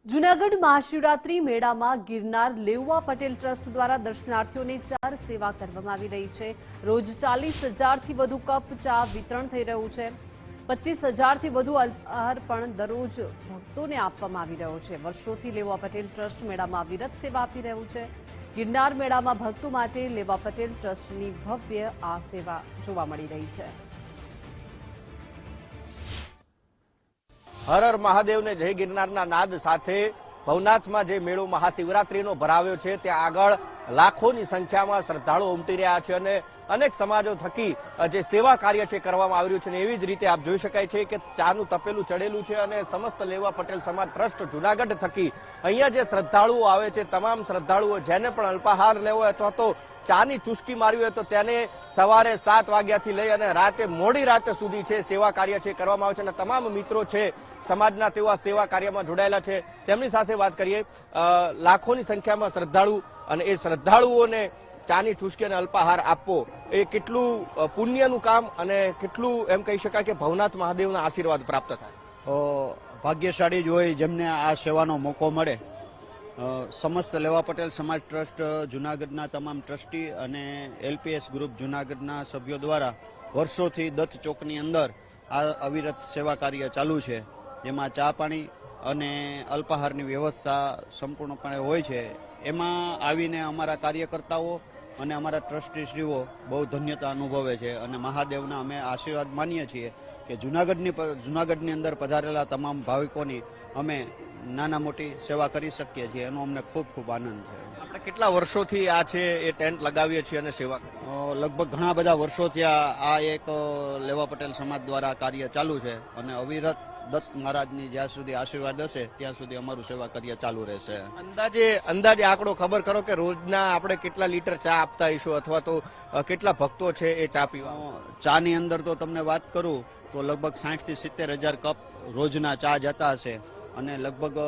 જૂનાગઢ મહાશિવરાત્રી મેળામાં ગિરનાર લેઉવા પટેલ ટ્રસ્ટ દ્વારા દર્શનાર્થીઓને ચાર સેવા કરવામાં આવી રહી છે। રોજ 40,000થી વધુ કપ ચા વિતરણ થઈ રહ્યું છે। 25,000થી વધુ અલ્પાહાર પણ દરરોજ ભક્તોને આપવામાં આવી રહ્યો છે। વર્ષોથી લેઉવા પટેલ ટ્રસ્ટ મેળામાં અવિરત સેવા આપી રહ્યું છે। ગિરનાર મેળામાં ભક્તો માટે લેઉવા પટેલ ટ્રસ્ટની ભવ્ય આ સેવા જોવા મળી રહી છે। હર હર મહાદેવને જય ગિરનારના નાદ સાથે ભવનાથમાં જે મેળો મહાશિવરાત્રીનો ભરાવ્યો છે ત્યાં આગળ લાખોની સંખ્યામાં શ્રદ્ધાળુઓ ઉમટી રહ્યા છે અને અનેક સમાજો થકી જે સેવા કાર્ય છે કરવામાં આવી રહ્યું છે અને એવી જ રીતે આપ જોઈ શકાય છે કે ચાનું તપેલું ચડેલું છે અને સમસ્ત લેઉવા પટેલ સમાજ ટ્રસ્ટ જૂનાગઢ થકી અહીંયા જે શ્રદ્ધાળુઓ આવે છે તમામ શ્રદ્ધાળુઓ જેને પણ અલ્પાહાર લેવો હોય અથવા તો ચાની ચુસ્કી મારવી હોય તો તેને સવારે 7 વાગ્યાથી લઈ અને રાતે મોડી રાત સુધી છે સેવા કાર્ય છે કરવામાં આવે છે અને તમામ મિત્રો છે સમાજના તેઓ આ સેવા કાર્યમાં જોડાયેલા છે। તેમની સાથે વાત કરીએ। લાખોની સંખ્યામાં શ્રદ્ધાળુ અને એ શ્રદ્ધાળુઓને ચાની ચુસ્કી અને અલ્પાહાર આપવો એ કેટલું પુણ્યનું કામ અને કેટલું એમ કહી શકાય કે ભવનાથ મહાદેવના આશીર્વાદ પ્રાપ્ત થાય। ભાગ્યશાળી જ હોય જેમને આ સેવાનો મોકો મળે। સમસ્ત લેઉવા પટેલ સમાજ ટ્રસ્ટ જૂનાગઢના તમામ ટ્રસ્ટી અને એલપીએસ ગ્રુપ જૂનાગઢના સભ્યો દ્વારા વર્ષોથી દત્ત ચોકની અંદર આ અવિરત સેવા કાર્ય ચાલુ છે, જેમાં ચા પાણી અને અલ્પાહારની વ્યવસ્થા સંપૂર્ણપણે હોય છે। એમાં આવીને અમારા કાર્યકર્તાઓ અને અમારા ટ્રસ્ટીશ્રીઓ બહુ ધન્યતા અનુભવે છે અને મહાદેવના અમે આશીર્વાદ માનીએ છીએ કે જૂનાગઢની અંદર પધારેલા તમામ ભાવિકોની અમે નાના મોટી સેવા કરી શકીએ છીએ, એનો અમને ખૂબ ખૂબ આનંદ છે। આપણે કેટલા વર્ષોથી આ છે એ ટેન્ટ લગાવીએ છીએ અને સેવા લગભગ ઘણા બધા વર્ષોથી આ એક લેઉવા પટેલ સમાજ દ્વારા કાર્ય ચાલુ છે અને અવિરત દત્ત મહારાજની જ્યાં સુધી આશીર્વાદ હશે ત્યાં સુધી અમારું સેવા કાર્ય ચાલુ રહેશે। અંદાજે આંકડો ખબર કરો કે રોજના આપણે કેટલા લીટર ચા આપતા હઈશું અથવા તો કેટલા ભક્તો છે એ ચા પીવા? ચાની અંદર તો તમને વાત કરું તો લગભગ 60,000 થી 70,000 કપ રોજના ચા જતા હશે અને લગભગ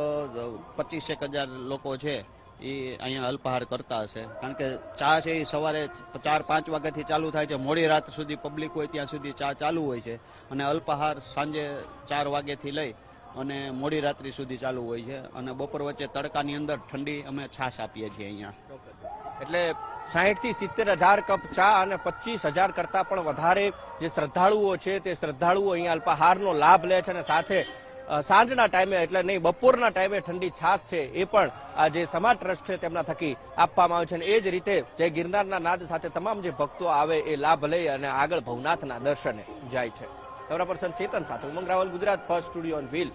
25,000 લોકો છે એ અહીંયા અલ્પાહાર કરતા હશે, કારણ કે ચા છે એ સવારે 4-5 વાગ્યાથી ચાલુ થાય છે, મોડી રાત સુધી પબ્લિક હોય ત્યાં સુધી ચા ચાલુ હોય છે અને અલ્પાહાર સાંજે 4 વાગ્યાથી લઈ અને મોડી રાત્રિ સુધી ચાલુ હોય છે અને બપોર વચ્ચે તડકાની અંદર ઠંડી અમે છાશ આપીએ છીએ અહીંયા। એટલે 60,000 થી 70,000 કપ ચા અને 25,000 કરતા પણ વધારે જે શ્રદ્ધાળુઓ છે તે શ્રદ્ધાળુઓ અહીંયા અલ્પાહારનો લાભ લે છે અને સાથે સાંજના ટાઈમે એટલે નહીં બપોરના ટાઈમે ઠંડી છાશ છે એ પણ આ જે સમાજ ટ્રસ્ટ છે તેમના થકી આપવામાં આવે છે અને એ જ રીતે જે ગિરનારના નાદ સાથે તમામ જે ભક્તો આવે એ લાભ લઈ અને આગળ ભવનાથના દર્શને જાય છે। કેમેરા પર્સન ચેતન સાથે Umang Raval, Gujarat first studio on wheel,